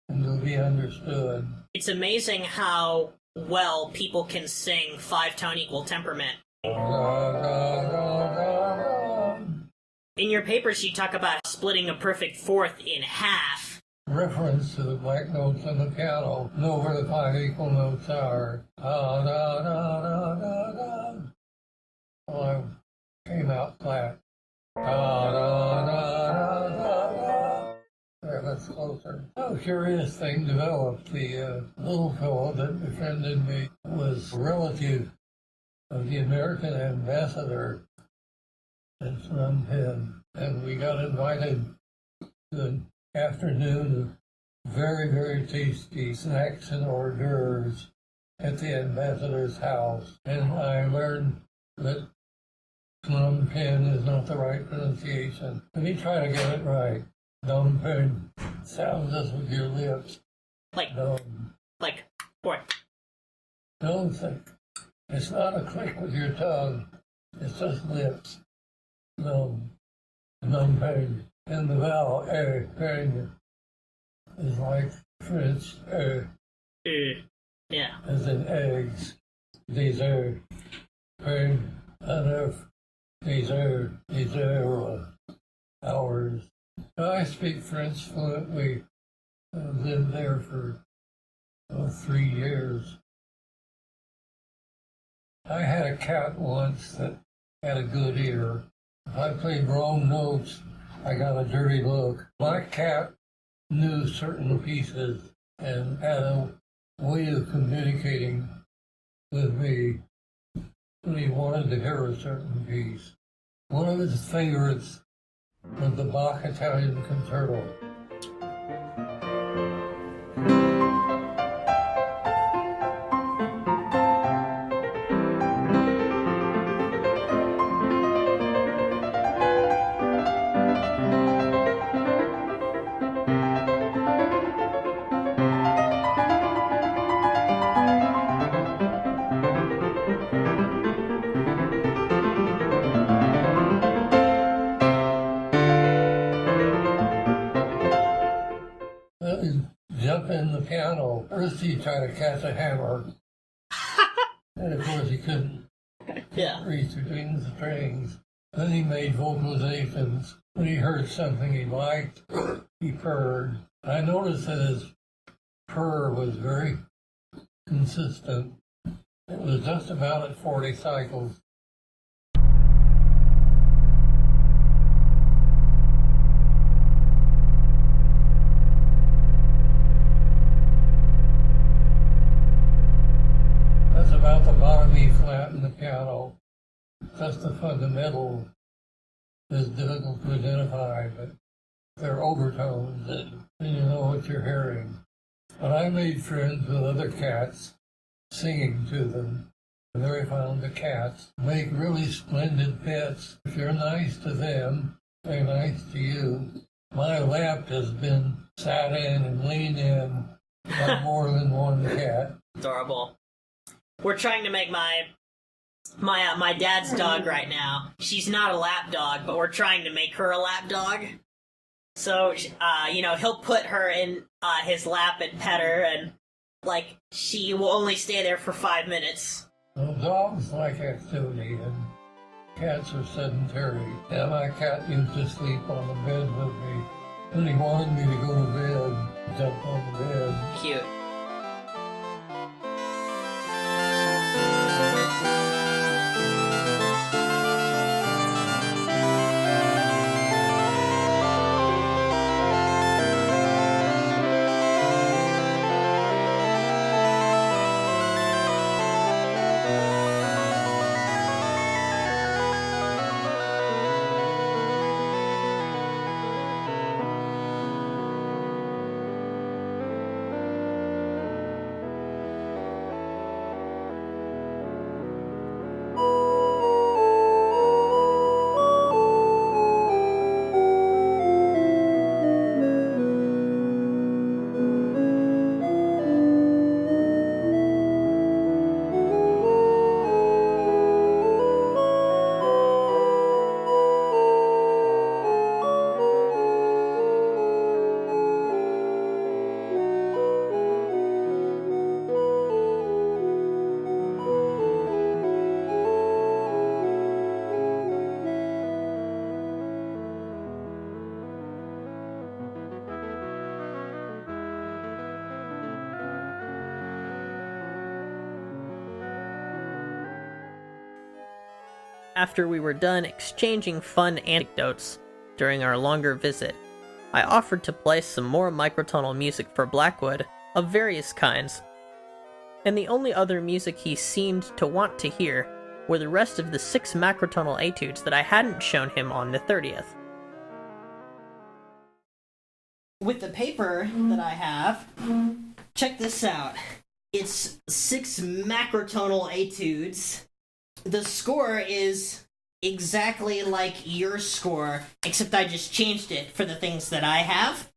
Speaker 2: and you'll be understood.
Speaker 1: It's amazing how well people can sing 5-tone equal temperament. In your papers, you talk about splitting a perfect fourth in half.
Speaker 2: Reference to the black notes on the piano. Know where the 5 equal notes are. Da, da, da, da, da, da. Well, I came out flat. Da, da, da, da, da, da. There, that's closer. A curious thing developed. The little fellow that befriended me was a relative of the American ambassador in Phnom Penh, and we got invited to an afternoon of very, very tasty snacks and hors d'oeuvres at the ambassador's house. And I learned that Phnom Penh is not the right pronunciation. Let me try to get it right. Phnom Penh sounds just with your lips.
Speaker 1: What?
Speaker 2: Don't think. It's not a click with your tongue. It's just lips. Phnom Penh. And the vowel a, penh, is like French
Speaker 1: Yeah.
Speaker 2: as in eggs. Dessert. Penh, enough. Dessert. Hours. I speak French fluently. I lived there for 3 years. I had a cat once that had a good ear. If I played wrong notes, I got a dirty look. My cat knew certain pieces and had a way of communicating with me when he wanted to hear a certain piece. One of his favorites was the Bach Italian Concerto. piano. First he tried to catch a hammer, and of course he couldn't reach between the strings. Then he made vocalizations. When he heard something he liked, he purred. I noticed that his purr was very consistent. It was just about at 40 cycles. That's about the bottom E flat in the piano. That's the fundamental. Is difficult to identify, but they're overtones, and you know what you're hearing. But I made friends with other cats, singing to them. And there I found the cats make really splendid pets. If you're nice to them, they're nice to you. My lap has been sat in and leaned in by more than one cat.
Speaker 1: Adorable. We're trying to make my dad's dog right now. She's not a lap dog, but we're trying to make her a lap dog. So, he'll put her in his lap and pet her, and, she will only stay there for 5 minutes.
Speaker 2: Well, dogs like activity, and cats are sedentary. Yeah, my cat used to sleep on the bed with me. When he wanted me to go to bed, he jumped on the bed.
Speaker 1: Cute. After we were done exchanging fun anecdotes during our longer visit, I offered to play some more microtonal music for Blackwood of various kinds, and the only other music he seemed to want to hear were the rest of the 6 macrotonal etudes that I hadn't shown him on the 30th. With the paper that I have, check this out. It's 6 macrotonal etudes. The score is exactly like your score, except I just changed it for the things that I have.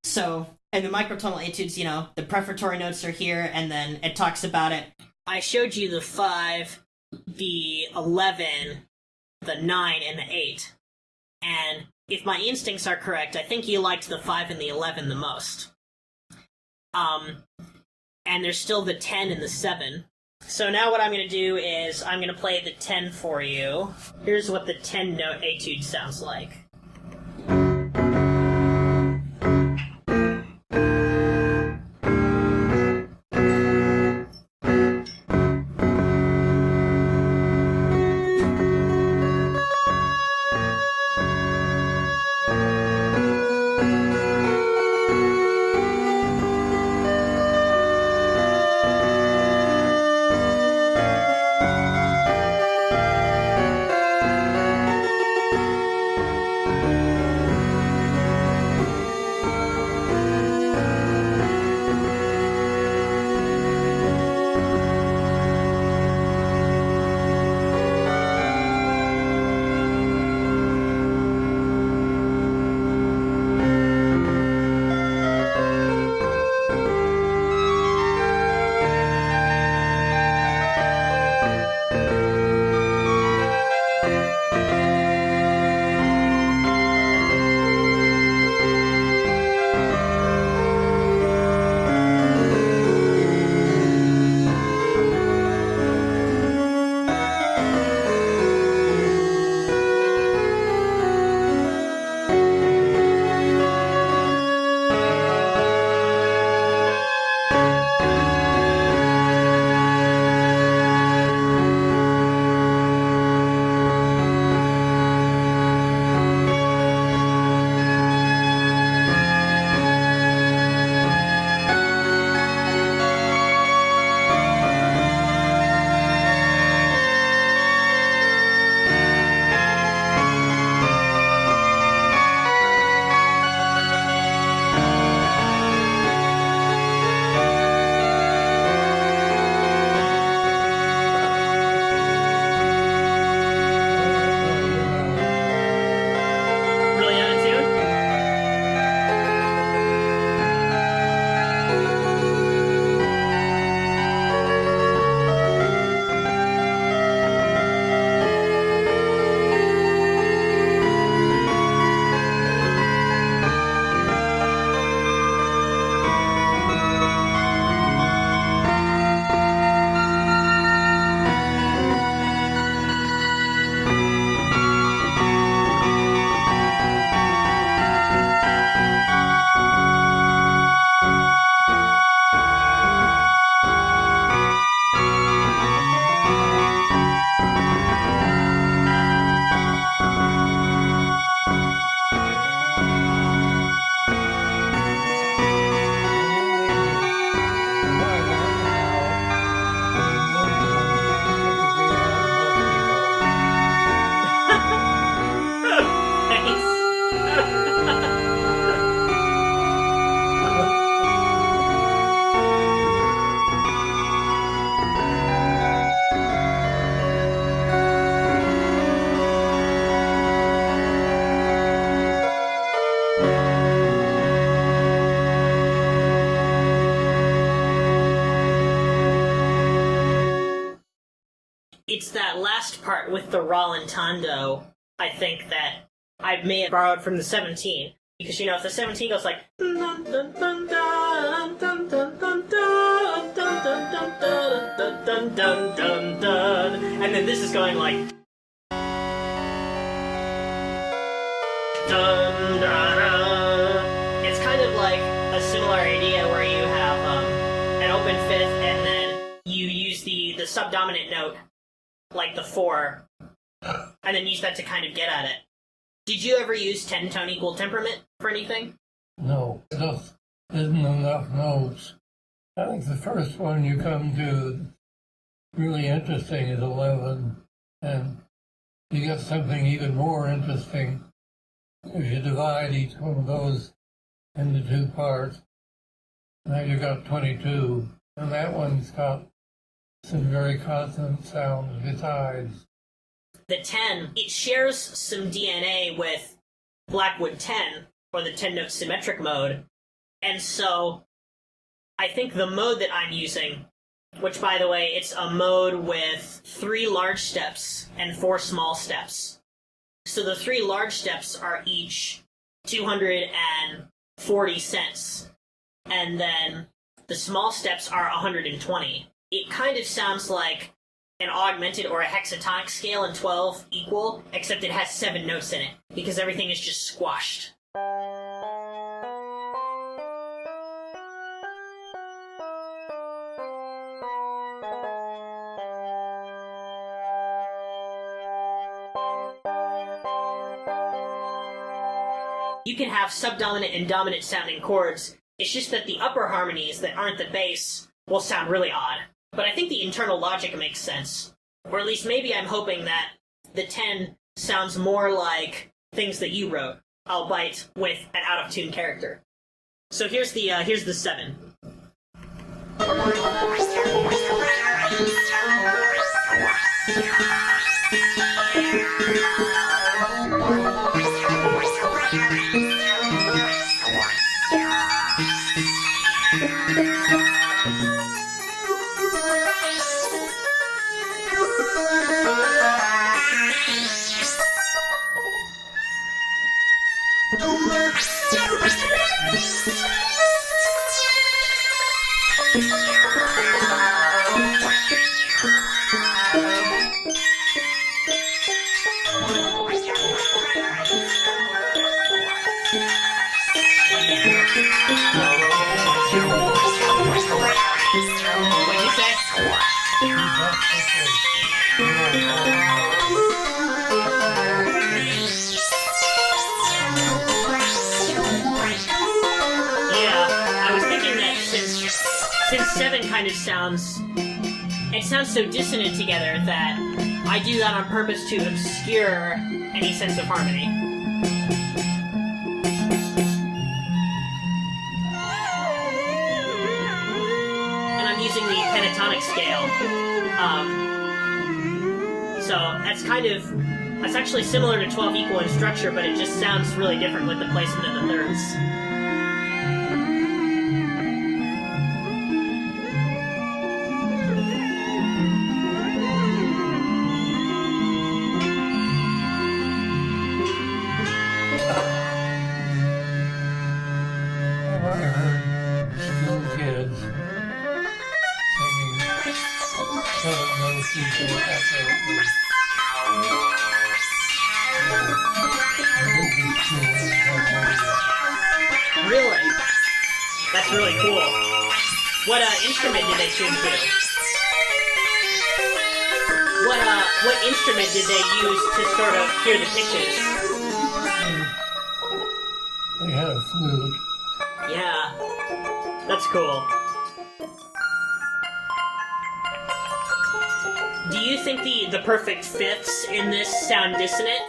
Speaker 1: So, and the microtonal etudes, the prefatory notes are here, and then it talks about it. I showed you the 5, the 11, the 9, and the 8. And if my instincts are correct, I think you liked the 5 and the 11 the most. And there's still the 10 and the 7. So now what I'm going to do is I'm going to play the 10 for you. Here's what the 10-note etude sounds like. last part with the rallentando, I think that I may have borrowed from the 17. Because, you know, if the 17 goes like... And then this is going like... It's kind of like a similar idea where you have an open fifth and then you use the subdominant note, like the 4, and then use that to kind of get at it. Did you ever use 10-tone equal temperament for anything?
Speaker 2: No, it just isn't enough notes. I think the first one you come to really interesting is 11, and you get something even more interesting if you divide each one of those into 2 parts. Now you got 22, and that one's got some very consonant sounds besides.
Speaker 1: The 10, it shares some DNA with Blackwood 10, or the 10-note symmetric mode, and so I think the mode that I'm using, which, by the way, it's a mode with 3 large steps and 4 small steps. So the 3 large steps are each 240 cents, and then the small steps are 120. It kind of sounds like an augmented or a hexatonic scale in 12 equal, except it has 7 notes in it, because everything is just squashed. You can have subdominant and dominant sounding chords. It's just that the upper harmonies that aren't the bass will sound really odd. But I think the internal logic makes sense. Or at least maybe I'm hoping that the 10 sounds more like things that you wrote, albeit with an out-of-tune character. So here's the 7. Since 7 kind of sounds so dissonant together that I do that on purpose to obscure any sense of harmony. And I'm using the pentatonic scale. So that's actually similar to 12 equal in structure, but it just sounds really different with the placement of the thirds. Really? That's really cool. What instrument did they tune to? What instrument did they use to sort of hear the pitches?
Speaker 2: They had a flute.
Speaker 1: Yeah, that's cool. Do you think the perfect fifths in this sound dissonant?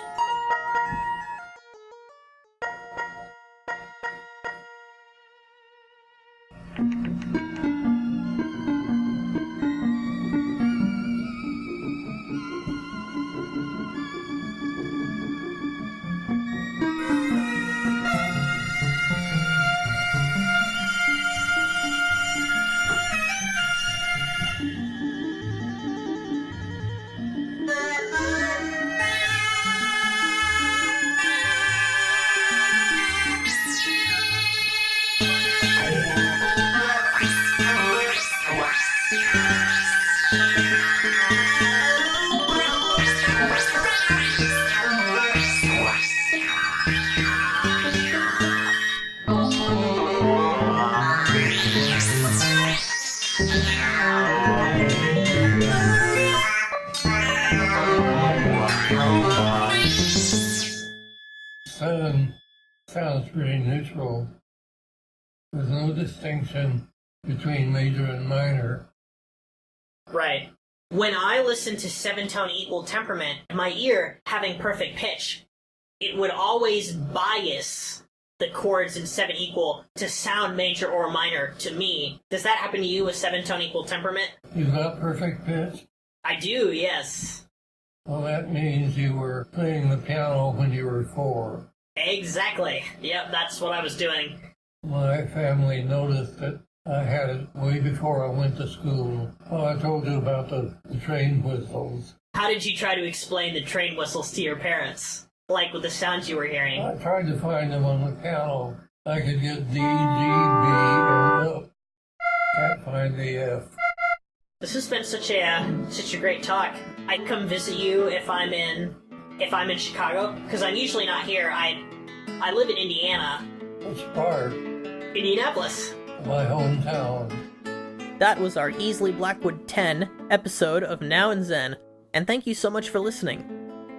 Speaker 2: then sounds pretty neutral. There's no distinction between major and minor.
Speaker 1: Right. When I listened to seven-tone equal temperament, my ear having perfect pitch, it would always bias the chords in seven equal to sound major or minor to me. Does that happen to you with seven-tone equal temperament?
Speaker 2: You've got perfect pitch?
Speaker 1: I do, yes.
Speaker 2: Well, that means you were playing the piano when you were 4.
Speaker 1: Exactly. Yep, that's what I was doing.
Speaker 2: My family noticed that I had it way before I went to school. Well, I told you about the train whistles.
Speaker 1: How did you try to explain the train whistles to your parents? Like with the sounds you were hearing?
Speaker 2: I tried to find them on the piano. I could get D, G, B, and up. Can't find the F.
Speaker 1: This has been such a great talk. I'd come visit you if I'm in Chicago, because I'm usually not here. I live in Indiana.
Speaker 2: Which part?
Speaker 1: Indianapolis.
Speaker 2: My hometown.
Speaker 1: That was our Easley Blackwood 10 episode of Now and Zen, and thank you so much for listening.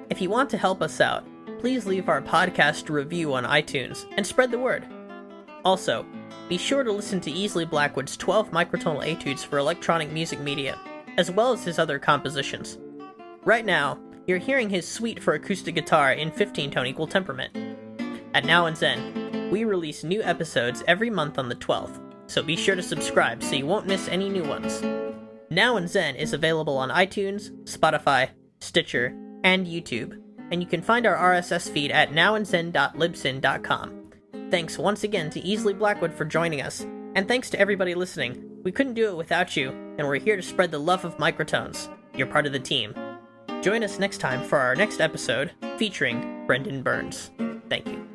Speaker 1: If you want to help us out, please leave our podcast review on iTunes and spread the word. Also, be sure to listen to Easley Blackwood's 12 Microtonal Etudes for electronic music media, as well as his other compositions. Right now, you're hearing his suite for acoustic guitar in 15-tone equal temperament. At Now and Zen, we release new episodes every month on the 12th, so be sure to subscribe so you won't miss any new ones. Now and Zen is available on iTunes, Spotify, Stitcher, and YouTube, and you can find our RSS feed at nowandzen.libsyn.com. Thanks once again to Easley Blackwood for joining us, and thanks to everybody listening. We couldn't do it without you, and we're here to spread the love of microtones. You're part of the team. Join us next time for our next episode featuring Brendan Burns. Thank you.